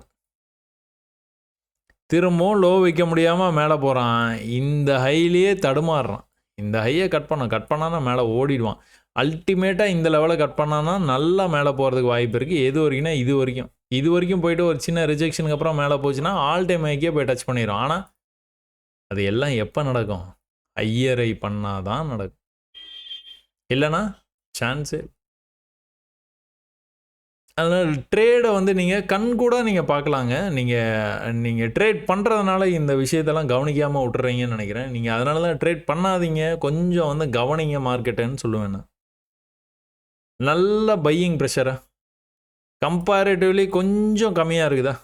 திரும்பவும் லோ வைக்க முடியாமல் மேலே போகிறான். இந்த ஹைலேயே தடுமாறுறான். இந்த ஹையை கட் பண்ணானா மேலே ஓடிடுவான். அல்டிமேட்டாக இந்த லெவலை கட் பண்ணானா நல்லா மேலே போகிறதுக்கு வாய்ப்பு இருக்குது. எது வரைக்கும்னா இது வரைக்கும் போயிட்டு ஒரு சின்ன ரிஜெக்ஷனுக்கு அப்புறம் மேலே போச்சுன்னா ஆல் டைம் ஹைக்கே போய் டச் பண்ணிடும். ஆனால் அது எல்லாம் எப்போ நடக்கும், ஐயரை பண்ணாதான் நடக்கும். இல்லைனா சான்ஸே. அதனால் ட்ரேடை வந்து நீங்கள் கண் கூட நீங்கள் பார்க்கலாங்க. நீங்கள் ட்ரேட் பண்ணுறதுனால இந்த விஷயத்தெல்லாம் கவனிக்காமல் விட்டுறீங்கன்னு நினைக்கிறேன். நீங்கள் அதனால தான் ட்ரேட் பண்ணாதீங்க, கொஞ்சம் வந்து கவனிங்க மார்க்கெட்டுன்னு சொல்லுவேன் நான். நல்ல பையிங் ப்ரெஷராக கம்பேரிட்டிவ்லி கொஞ்சம் கம்மியாக இருக்குதா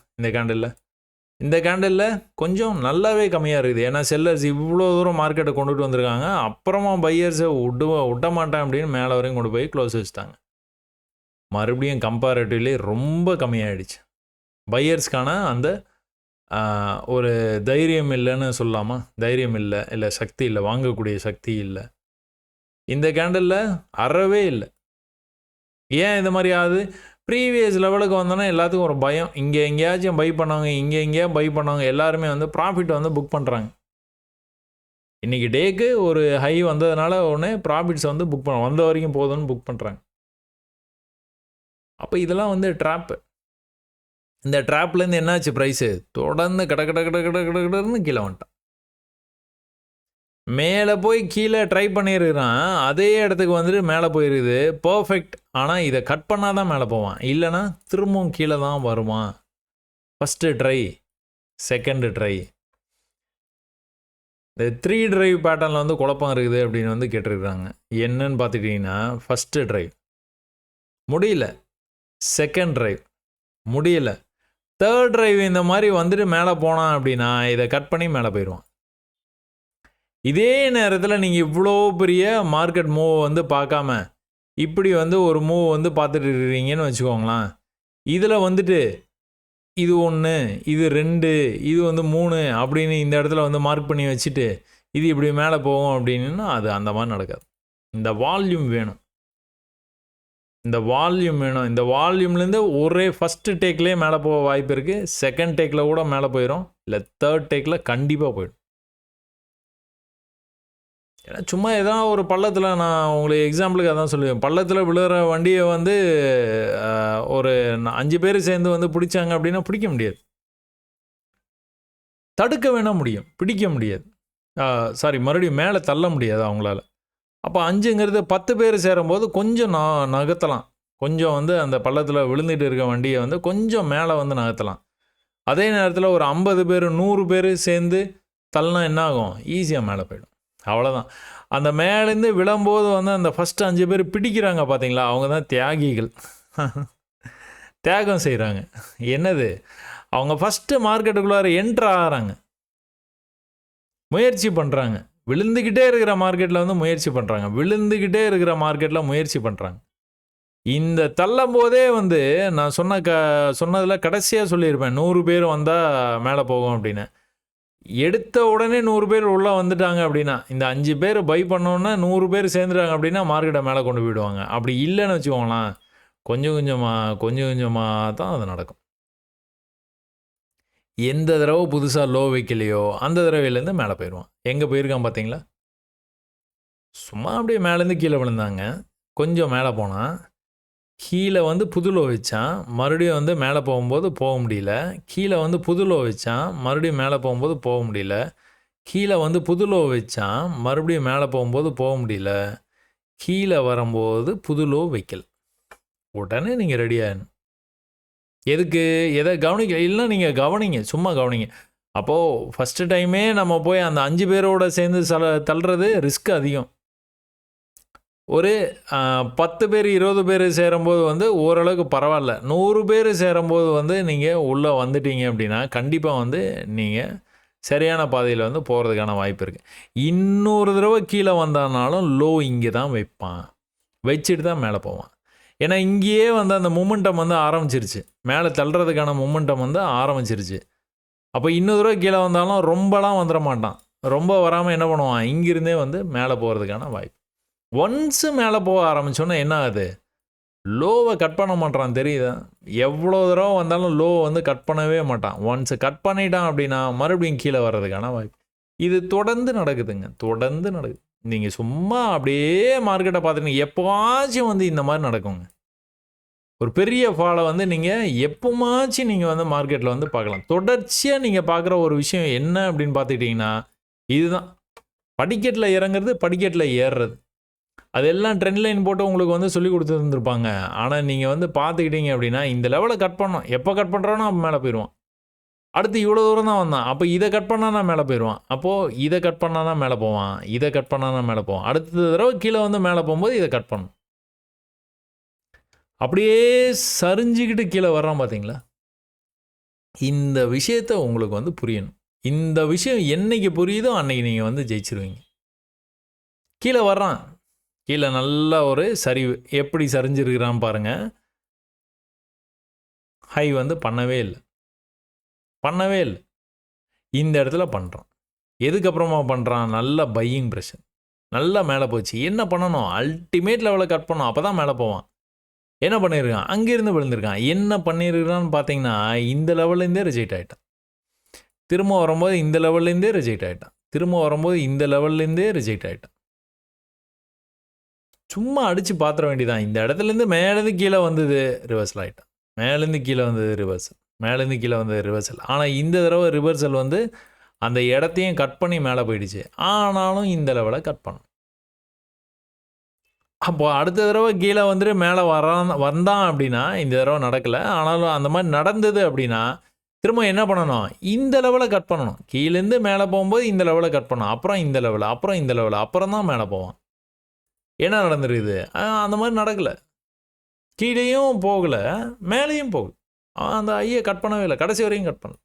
இந்த கேண்டலில் கொஞ்சம் நல்லாவே கம்மியாக இருக்குது. ஏன்னா செல்லர்ஸ் இவ்வளோ தூரம் மார்க்கெட்டை கொண்டுட்டு வந்திருக்காங்க. அப்புறமா பையர்ஸை விட்ட மாட்டேன் அப்படின்னு மேலே வரையும் கொண்டு போய் க்ளோஸ் வச்சுட்டாங்க. மறுபடியும் கம்பேரிட்டிவ்லி ரொம்ப கம்மியாகிடுச்சு. பையர்ஸ்க்கான அந்த ஒரு தைரியம் இல்லைன்னு சொல்லலாமா, தைரியம் இல்லை சக்தி இல்லை, வாங்கக்கூடிய சக்தி இல்லை. இந்த கேண்டலில் அறவே இல்லை. ஏன் இந்த மாதிரி ஆகுது, ப்ரீவியஸ் லெவலுக்கு வந்தோன்னா எல்லாத்துக்கும் ஒரு பயம். இங்கே எங்கேயாச்சும் பை பண்ணவங்க எங்கேயா பை பண்ணவங்க எல்லாருமே வந்து ப்ராஃபிட் வந்து புக் பண்ணுறாங்க. இன்றைக்கி டேக்கு ஒரு ஹை வந்ததுனால உடனே ப்ராஃபிட்ஸ் வந்து புக் பண்ண வந்த வரைக்கும் போதும்னு புக் பண்ணுறாங்க. அப்போ இதெல்லாம் வந்து ட்ராப்பு. இந்த ட்ராப்லேருந்து என்னாச்சு, ப்ரைஸு தொடர்ந்து கடன்னு கீழே வந்துட்டான். மேலே போய் கீழே ட்ரை பண்ணியிருக்கிறான். அதே இடத்துக்கு வந்துட்டு மேலே போயிருக்குது பர்ஃபெக்ட். ஆனால் இதை கட் பண்ணால் தான் மேலே போவான், இல்லைனா திரும்பவும் கீழே தான் வருவான். First try, second try. இந்த 3 ட்ரைவ் பேட்டர்னில் வந்து குழப்பம் இருக்குது அப்படின்னு வந்து கேட்டிருக்கிறாங்க. என்னன்னு பார்த்துட்டிங்கன்னா, ஃபஸ்ட்டு ட்ரைவ் முடியல, செகண்ட் ட்ரைவ் முடியல, தேர்ட் ட்ரைவ் இந்த மாதிரி வந்துட்டு மேலே போனான் அப்படின்னா இதை கட் பண்ணி மேலே போயிடுவான். இதே நேரத்தில் நீங்கள் இவ்வளோ பெரிய மார்க்கெட் மூவ் வந்து பார்க்காம இப்படி வந்து ஒரு மூவ் வந்து பார்த்துட்டு இருக்கிறீங்கன்னு வச்சுக்கோங்களேன். இதில் வந்துட்டு இது 1, இது 2, இது வந்து 3 அப்படின்னு இந்த இடத்துல வந்து மார்க் பண்ணி வச்சுட்டு இது இப்படி மேலே போகும் அப்படின்னா அது அந்த மாதிரி நடக்காது. இந்த வால்யூம் வேணும். இந்த வால்யூம்லேருந்து ஒரே ஃபஸ்ட்டு டேக்லேயே மேலே போக வாய்ப்பு இருக்குது. செகண்ட் டேக்கில் கூட மேலே போயிடும், இல்லை தேர்ட் டேக்கில் கண்டிப்பாக போயிடும். ஏன்னா சும்மா எதாவது ஒரு பள்ளத்தில், நான் உங்களுக்கு எக்ஸாம்பிளுக்கு அதான் சொல்லுவேன், பள்ளத்தில் விழுகிற வண்டியை வந்து ஒரு 5 பேர் சேர்ந்து வந்து பிடிச்சாங்க அப்படின்னா பிடிக்க முடியாது. தடுக்க வேணால் முடியும், பிடிக்க முடியாது. மறுபடியும் மேலே தள்ள முடியாது அவங்களால. அப்போ 5ங்கிறது 10 பேர் சேரும்போது கொஞ்சம் நகர்த்தலாம். கொஞ்சம் வந்து அந்த பள்ளத்தில் விழுந்துட்டு இருக்க வண்டியை வந்து கொஞ்சம் மேலே வந்து நகர்த்தலாம். அதே நேரத்தில் ஒரு 50 பேர் 100 பேர் சேர்ந்து தள்ளனா என்ன ஆகும், ஈஸியாக மேலே போயிடும். அவ்வளோதான். அந்த மேலேருந்து விழும்போது வந்து அந்த ஃபஸ்ட்டு 5 பேர் பிடிக்கிறாங்க பார்த்தீங்களா, அவங்க தான் தியாகிகள். தியாகம் செய்கிறாங்க. என்னது, அவங்க ஃபஸ்ட்டு மார்க்கெட்டுக்குள்ளார என்ட்ரு ஆகிறாங்க, முயற்சி பண்ணுறாங்க. விழுந்துக்கிட்டே இருக்கிற மார்க்கெட்டில் வந்து முயற்சி பண்ணுறாங்க. இந்த தள்ளும் போதே வந்து நான் சொன்னதில் கடைசியாக சொல்லியிருப்பேன், 100 பேர் வந்தால் மேலே போகும் அப்படின்னு. எடுத்த உடனே 100 பேர் உள்ளே வந்துட்டாங்க அப்படின்னா, இந்த 5 பேர் பை பண்ணோன்னா 100 பேர் சேர்ந்துட்டாங்க அப்படின்னா மார்க்கெட்டை மேலே கொண்டு போயிடுவாங்க. அப்படி இல்லைன்னு வச்சுக்கோங்களேன், கொஞ்சம் கொஞ்சமாக தான் அது நடக்கும். எந்த தடவை புதுசாக லோ வைக்கலையோ அந்த தடவையிலேருந்து மேலே போயிடுவான். எங்கே போயிருக்கான் பார்த்தீங்களா, சும்மா அப்படியே மேலேருந்து கீழே விழுந்தாங்க, கொஞ்சம் மேலே போனான், கீழே வந்து புது லோ வச்சான், மறுபடியும் வந்து மேலே போகும்போது போக முடியல, கீழே வந்து புது லோ வச்சான், மறுபடியும் மேலே போகும்போது போக முடியல, கீழே வந்து புது லோ வச்சான், மறுபடியும் மேலே போகும்போது போக முடியல, கீழே வரும்போது புது லோ வைக்கல. உடனே நீங்கள் ரெடியாகணும். எதுக்கு, எதை கவனிக்க இல்லைன்னா நீங்கள் கவனிங்க, சும்மா கவனிங்க. அப்போது ஃபஸ்ட்டு டைமே நம்ம போய் அந்த 5 பேரோட சேர்ந்து தள்ளுறது ரிஸ்க் அதிகம். ஒரு 10 பேர் 20 பேர் சேரும்போது வந்து ஓரளவுக்கு பரவாயில்ல. 100 பேர் சேரும்போது வந்து நீங்கள் உள்ளே வந்துட்டீங்க அப்படின்னா கண்டிப்பாக வந்து நீங்கள் சரியான பாதையில் வந்து போகிறதுக்கான வாய்ப்பு இருக்குது. இன்னொரு தடவை கீழே வந்தானாலும் லோ இங்கே தான் வைப்பான், வச்சுட்டு தான் மேலே போவான். ஏன்னா இங்கேயே வந்து அந்த மொமெண்டம் வந்து ஆரம்பிச்சிருச்சு, மேலே தள்ளுறதுக்கான மொமெண்டம் வந்து ஆரம்பிச்சிருச்சு. அப்போ இன்னொரு தடவை கீழே வந்தாலும் ரொம்பலாம் வந்துட மாட்டான். ரொம்ப வராமல் என்ன பண்ணுவான், இங்கிருந்தே வந்து மேலே போகிறதுக்கான வாய்ப்பு. ஒன்ஸு மேலே போக ஆரம்பித்தோன்னே என்ன ஆகுது, லோவை கட் பண்ண மாட்டான், தெரியுதா? எவ்வளோ தடவை வந்தாலும் லோ வந்து கட் பண்ணவே மாட்டான். ஒன்ஸு கட் பண்ணிட்டான் அப்படின்னா மறுபடியும் கீழே வர்றதுக்கான வாய்ப்பு. இது தொடர்ந்து நடக்குதுங்க, தொடர்ந்து நடக்குது. நீங்கள் சும்மா அப்படியே மார்க்கெட்டை பார்த்துட்டீங்க, எப்போவாச்சும் வந்து இந்த மாதிரி நடக்குங்க. ஒரு பெரிய ஃபாலை வந்து நீங்கள் எப்போமாச்சும் நீங்கள் வந்து மார்க்கெட்டில் வந்து பார்க்கலாம். தொடர்ச்சியாக நீங்கள் பார்க்குற ஒரு விஷயம் என்ன அப்படின்னு பார்த்துக்கிட்டிங்கன்னா இதுதான், படிக்கட்டில் இறங்குறது, படிக்கட்டில் ஏறுறது. அதெல்லாம் ட்ரெண்ட் லைன் போட்டு உங்களுக்கு வந்து சொல்லி கொடுத்துருந்துருப்பாங்க. ஆனால் நீங்கள் வந்து பார்த்துக்கிட்டீங்க அப்படின்னா இந்த லெவலை கட் பண்ணோம், எப்போ கட் பண்ணுறானோ அப்போ மேலே போயிடுவான். அடுத்து இவ்வளோ தூரம் தான் வந்தான், அப்போ இதை கட் பண்ணால் தான் மேலே போயிடுவான். அப்போது இதை கட் பண்ணால் தான் மேலே போவான், இதை கட் பண்ணால் தான் மேலே போவான். அடுத்த தடவை கீழே வந்து மேலே போகும்போது இதை கட் பண்ணணும். அப்படியே சரிஞ்சிக்கிட்டு கீழே வர்றான் பார்த்தீங்களா? இந்த விஷயத்தை உங்களுக்கு வந்து புரியணும். இந்த விஷயம் என்னைக்கு புரியுதோ அன்னைக்கு நீங்கள் வந்து ஜெயிச்சிருவீங்க. கீழே வர்றான், கீழே நல்ல ஒரு சரிவு, எப்படி சரிஞ்சிருக்கிறான்னு பாருங்கள். ஹை வந்து பண்ணவே இல்லை, பண்ணவே இல்லை. இந்த இடத்துல பண்ணுறான். எதுக்கப்புறமா பண்ணுறான், நல்ல பையிங் ப்ரெஷர், நல்லா மேலே போச்சு. என்ன பண்ணணும், அல்டிமேட் லெவலை கட் பண்ணணும், அப்போ தான் மேலே போவான். என்ன பண்ணியிருக்கான், அங்கேருந்து விழுந்திருக்கான். என்ன பண்ணியிருக்கான்னு பார்த்தீங்கன்னா இந்த லெவல்லேருந்தே ரிஜெக்ட் ஆகிட்டான். திரும்ப வரும்போது இந்த லெவல்லேருந்தே ரிஜெக்ட் ஆகிட்டான். திரும்ப வரும்போது இந்த லெவல்லேருந்தே ரிஜெக்ட் ஆகிட்டான். சும்மா அடித்து பார்த்துட வேண்டியதான். இந்த இடத்துலேருந்து மேலேருந்து கீழே வந்தது, ரிவர்சல் ஆகிட்டான். மேலேருந்து கீழே வந்தது ரிவர்சல், மேலேருந்து கீழே வந்தது ரிவர்சல். ஆனால் இந்த தடவை ரிவர்சல் வந்து அந்த இடத்தையும் கட் பண்ணி மேலே போயிடுச்சு. ஆனாலும் இந்த லெவலை கட் பண்ணணும். அப்போ அடுத்த தடவை கீழே வந்துட்டு மேலே வந்தான் அப்படின்னா இந்த தடவை நடக்கலை. ஆனாலும் அந்த மாதிரி நடந்தது அப்படின்னா திரும்ப என்ன பண்ணணும், இந்த லெவலை கட் பண்ணணும். கீழேருந்து மேலே போகும்போது இந்த லெவலை கட் பண்ணணும், அப்புறம் இந்த லெவல், அப்புறம் இந்த லெவல், அப்புறம் தான் மேலே போவான். என்ன நடந்துருக்குது, அந்த மாதிரி நடக்கலை. கீழேயும் போகலை, மேலேயும் போகல. அந்த ஐயை கட் பண்ணவே இல்லை, கடைசி வரையும் கட் பண்ணல.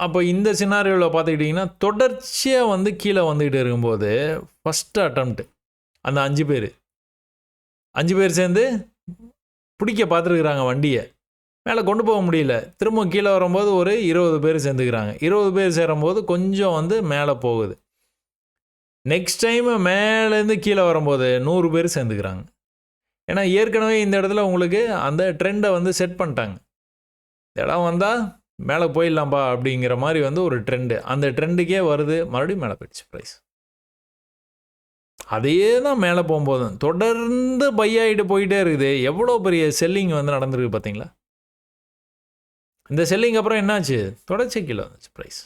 அப்போ இந்த சினாரியோவில் பார்த்துக்கிட்டிங்கன்னா தொடர்ச்சியாக வந்து கீழே வந்துக்கிட்டு இருக்கும்போது ஃபஸ்ட்டு அட்டம்ப்ட்டு அந்த 5 பேர் சேர்ந்து பிடிக்க பார்த்துருக்குறாங்க வண்டியை, மேலே கொண்டு போக முடியல. திரும்ப கீழே வரும்போது ஒரு 20 பேர் சேர்ந்துக்கிறாங்க. 20 பேர் சேரும்போது கொஞ்சம் வந்து மேலே போகுது. நெக்ஸ்ட் டைம் மேலேருந்து கீழே வரும்போது 100 பேர் சேர்ந்துக்கிறாங்க. ஏன்னா ஏற்கனவே இந்த இடத்துல உங்களுக்கு அந்த ட்ரெண்டை வந்து செட் பண்ணிட்டாங்க. இடம் வந்தால் மேலே போயிடலாம்ப்பா அப்படிங்கிற மாதிரி வந்து ஒரு ட்ரெண்டு, அந்த ட்ரெண்டுக்கே வருது, மறுபடியும் மேலே போயிடுச்சு ப்ரைஸ். அதே தான் மேலே போகும்போதும் தொடர்ந்து பை ஆகிட்டு போயிட்டே இருக்குது. எவ்வளோ பெரிய செல்லிங் வந்து நடந்திருக்கு பார்த்தீங்களா? இந்த செல்லிங் அப்புறம் என்னாச்சு, தொடர்ச்சி கீழே வந்துச்சு ப்ரைஸ்.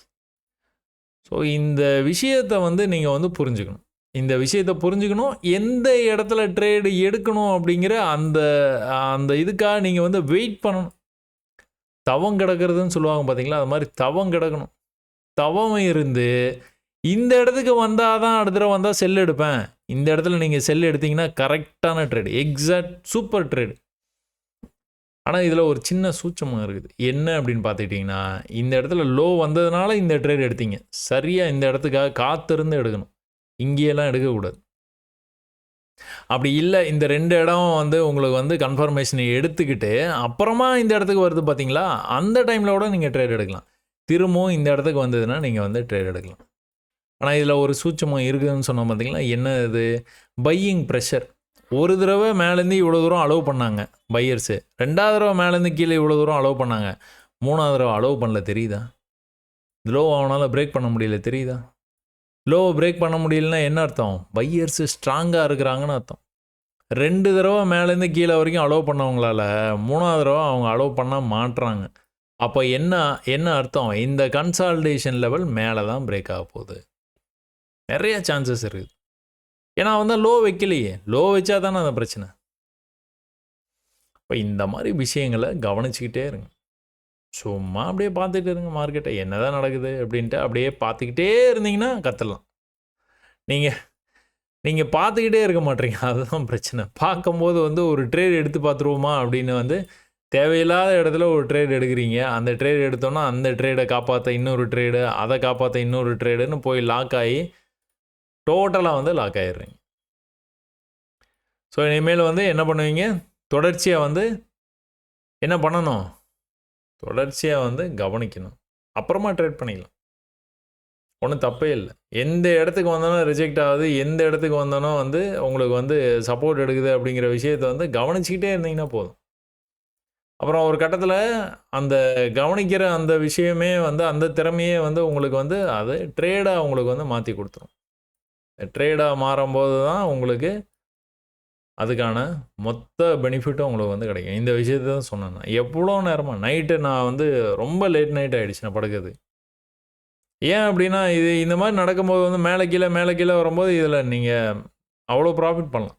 ஸோ இந்த விஷயத்தை வந்து நீங்கள் வந்து புரிஞ்சுக்கணும். இந்த விஷயத்தை புரிஞ்சுக்கணும். எந்த இடத்துல ட்ரேடு எடுக்கணும் அப்படிங்கிற அந்த அந்த இதுக்காக நீங்கள் வந்து வெயிட் பண்ணணும். தவம் கிடக்கிறதுன்னு சொல்லுவாங்க பார்த்தீங்களா, அது மாதிரி தவம் கிடக்கணும். தவம் இருந்து இந்த இடத்துக்கு வந்தால் தான் அடுத்த தடவை வந்தால் செல் எடுப்பேன், இந்த இடத்துல நீங்கள் செல் எடுத்தீங்கன்னா கரெக்டான ட்ரேடு, எக்ஸாக்ட் சூப்பர் ட்ரேடு. ஆனால் இதில் ஒரு சின்ன சூட்சமாக இருக்குது. என்ன அப்படின்னு பார்த்துக்கிட்டிங்கன்னா இந்த இடத்துல லோ வந்ததுனால இந்த ட்ரேட் எடுத்தீங்க, சரியாக இந்த இடத்துக்காக காத்திருந்து எடுக்கணும், இங்கேயெல்லாம் எடுக்கக்கூடாது. அப்படி இல்லை, இந்த 2 இடம் வந்து உங்களுக்கு வந்து கன்ஃபர்மேஷனை எடுத்துக்கிட்டு அப்புறமா இந்த இடத்துக்கு வருது பார்த்தீங்களா, அந்த டைமில் கூட நீங்கள் ட்ரேட் எடுக்கலாம். திரும்பவும் இந்த இடத்துக்கு வந்ததுன்னா நீங்கள் வந்து ட்ரேட் எடுக்கலாம். ஆனால் இதில் ஒரு சூட்சமாக இருக்குதுன்னு சொன்னோம் பார்த்தீங்களா, என்ன இது, பையிங் ப்ரெஷர். ஒரு தடவை மேலேருந்து இவ்வளோ தூரம் அலோவ் பண்ணாங்க பையர்ஸு, 2வது தடவை மேலேருந்து கீழே இவ்வளோ தூரம் அலோவ் பண்ணாங்க, 3வது தடவை அலோவ் பண்ணல, தெரியுதா? லோ அவனால் பிரேக் பண்ண முடியல, தெரியுதா? லோவை பிரேக் பண்ண முடியலன்னா என்ன அர்த்தம், பையர்ஸு ஸ்ட்ராங்காக இருக்கிறாங்கன்னு அர்த்தம். 2 தடவை மேலேருந்து கீழே வரைக்கும் அலோவ் பண்ணவங்களால 3வது தடவை அவங்க அலோவ் பண்ண மாட்டுறாங்க. அப்போ என்ன அர்த்தம், இந்த கன்சால்டேஷன் லெவல் மேலே தான் பிரேக் ஆக போகுது, நிறைய சான்சஸ் இருக்குது. ஏன்னா வந்து லோ வைக்கலையே, லோ வச்சா தானே அந்த பிரச்சனை. இப்போ இந்த மாதிரி விஷயங்களை கவனிச்சுக்கிட்டே இருங்க. சும்மா அப்படியே பார்த்துட்டு இருங்க மார்க்கெட்டை. என்னதான் நடக்குது அப்படின்ட்டு அப்படியே பார்த்துக்கிட்டே இருந்தீங்கன்னா கத்தலாம். நீங்க பார்த்துக்கிட்டே இருக்க மாட்றீங்க. அதுதான் பிரச்சனை. பார்க்கும்போது வந்து ஒரு ட்ரேட் எடுத்து பார்த்துருவோமா அப்படின்னு வந்து தேவையில்லாத இடத்துல ஒரு ட்ரேட் எடுக்கிறீங்க. அந்த ட்ரேட் எடுத்தோம்னா, அந்த ட்ரேட காப்பாத்த இன்னொரு ட்ரேடு, அத காப்பாத்த இன்னொரு ட்ரேடுன்னு போய் லாக் ஆயி, டோட்டலா வந்து லாக் ஆயிடுறீங்க. ஸோ, இனிமேல் வந்து என்ன பண்ணுவீங்க? தொடர்ச்சியா வந்து என்ன பண்ணணும்? தொடர்ச்சியா வந்து கவனிக்கணும். அப்புறமா ட்ரேட் பண்ணிக்கலாம். ஒண்ணும் தப்பே இல்ல. எந்த இடத்துக்கு வந்தாலும் ரிஜெக்ட் ஆகுது, எந்த இடத்துக்கு வந்தாலும் வந்து உங்களுக்கு வந்து சப்போர்ட் எடுக்குது அப்படிங்கிற விஷயத்த வந்து கவனிச்சுக்கிட்டே இருந்தீங்கன்னா போதும். அப்புறம் ஒரு கட்டத்தில அந்த கவனிக்கிற அந்த விஷயமே வந்து அந்த திறமையே வந்து உங்களுக்கு வந்து அது ட்ரேடா உங்களுக்கு வந்து மாத்தி குடுத்துரும். ட்ரேடா மாறும்போது தான் உங்களுக்கு அதுக்கான மொத்த பெனிஃபிட்டும் உங்களுக்கு வந்து கிடைக்கும். இந்த விஷயத்த தான் சொன்னேன் நான். எவ்வளோ நேரமா நைட்டு நான் வந்து ரொம்ப லேட் நைட் ஆயிடுச்சு நான் படுக்கறதுக்கு. ஏன் அப்டின்னா, இது இந்த மாரி நடக்கும்போது வந்து மேல கீழ வரும்போது இதில நீங்க அவ்வளோ ப்ராஃபிட் பண்ணலாம்.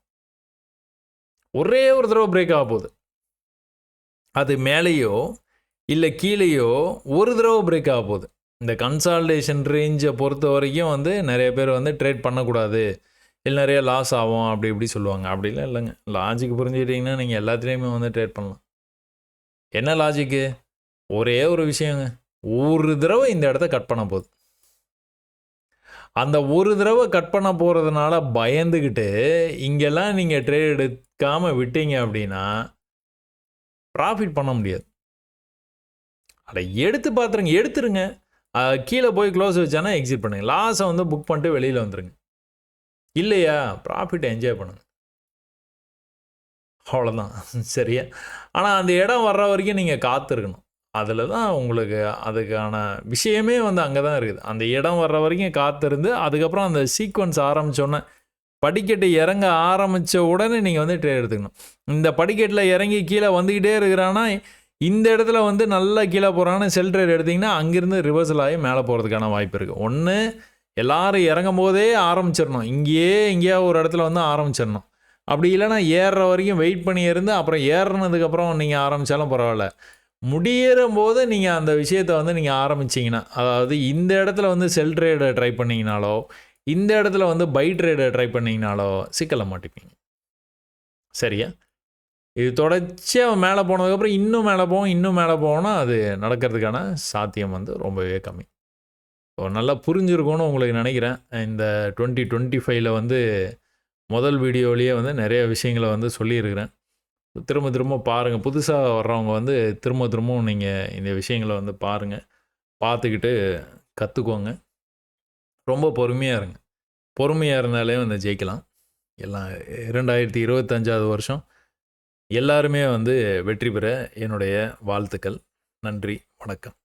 ஒரே ஒரு தடவ பிரேக் ஆகப்போது. அது மேலேயோ, இல்ல கீழேயோ ஒரு தடவ பிரேக் ஆகப்போது. இந்த கன்சாலிடேஷன் ரேஞ்ச பொறுத்தவரைக்கும் வந்து நெறைய பேர் வந்து ட்ரேட் பண்ணக்கூடாது. இல்ல நெறைய லாஸ் ஆகும் அப்படி இப்படி சொல்லுவாங்க. அப்படிலாம் இல்லங்க. லாஜிக் புரிஞ்சுக்கிட்டீங்கன்னா, நீங்க எல்லாத்துலயுமே வந்து ட்ரேட் பண்ணலாம். என்ன லாஜிக்கு? ஒரே ஒரு விஷயங்க. ஒரு தடவ இந்த இடத்த கட் பண்ண போது. அந்த ஒரு தடவ கட் பண்ண போறதுனால பயந்துகிட்டு, இங்கெல்லாம் நீங்க ட்ரேட் எடுக்காம விட்டீங்க அப்படின்னா, ப்ராஃபிட் பண்ண முடியாது. அட எடுத்து பார்த்துருங்க. எடுத்துருங்க. கீழ போய் க்ளோஸ் வச்சானா எக்ஸிட் பண்ணுங்க. லாஸ வந்து புக் பண்ணிட்டு வெளியில வந்துருங்க. இல்லையா, ப்ராஃபிட்ட என்ஜாய் பண்ணுங்க. அவ்வளோதான். சரியா? ஆனா அந்த இடம் வர்ற வரைக்கும் நீங்க காத்திருக்கணும். அதில தான் உங்களுக்கு அதுக்கான விஷயமே வந்து அங்க தான் இருக்குது. அந்த இடம் வர்ற வரைக்கும் காத்திருந்து, அதுக்கப்புறம் அந்த சீக்வென்ஸ் ஆரம்பிச்சோனே, படிக்கட்டு இறங்க ஆரம்பிச்ச உடனே நீங்க வந்து ட்ரேட் எடுத்துக்கணும். இந்த படிக்கட்டில இறங்கி கீழ வந்துகிட்டே இருக்கிறான்னா, இந்த இடத்துல வந்து நல்லா கீழ போறான்னு செல் ட்ரேட் எடுத்தீங்கன்னா, அங்கிருந்து ரிவர்சல் ஆகி மேல போறதுக்கான வாய்ப்பு இருக்கு. ஒண்ணு எல்லாரும் இறங்கும்போதே ஆரம்பிச்சிரணும். இங்கேயே எங்கேயாவது ஒரு இடத்துல வந்து ஆரம்பிச்சிரணும். அப்படி இல்லன்னா ஏறுற வரைக்கும் வெயிட் பண்ணி இருந்து, அப்புறம் ஏறுனதுக்கப்புறம் நீங்க ஆரம்பிச்சாலும் பரவால்ல. முடியறம்போது நீங்க அந்த விஷயத்த வந்து நீங்க ஆரம்பிச்சீங்கன்னா, அதாவது இந்த இடத்துல வந்து செல் ட்ரேட ட்ரை பண்ணீங்கனாலோ, இந்த இடத்துல வந்து பை ட்ரேட ட்ரை பண்ணீங்கனாலோ சிக்கல்ல மாட்டிப்பீங்க. சரியா? இது தொடர்ச்சியா மேல போனதுக்கப்புறம் இன்னும் மேல போகும், இன்னும் மேல போகும்னா, அது நடக்கிறதுக்கான சாத்தியம் வந்து ரொம்பவே கம்மி. நல்லா புரிஞ்சிருக்கும்னு உங்களுக்கு நெனைக்கிறேன். இந்த 2025ல வந்து முதல் வீடியோலயே வந்து நெறைய விஷயங்கள வந்து சொல்லியிருக்கிறேன். திரும்ப திரும்ப பாருங்க. புதுசா வர்றவங்க வந்து திரும்ப திரும்பவும் நீங்க இந்த விஷயங்கள வந்து பாருங்க. பார்த்துக்கிட்டு கத்துக்கோங்க. ரொம்ப பொறுமையா இருங்க. பொறுமையா இருந்தாலே வந்து ஜெயிக்கலாம். எல்லாம் 2025வது வருஷம் எல்லாருமே வந்து வெற்றி பெற என்னுடைய வாழ்த்துக்கள். நன்றி. வணக்கம்.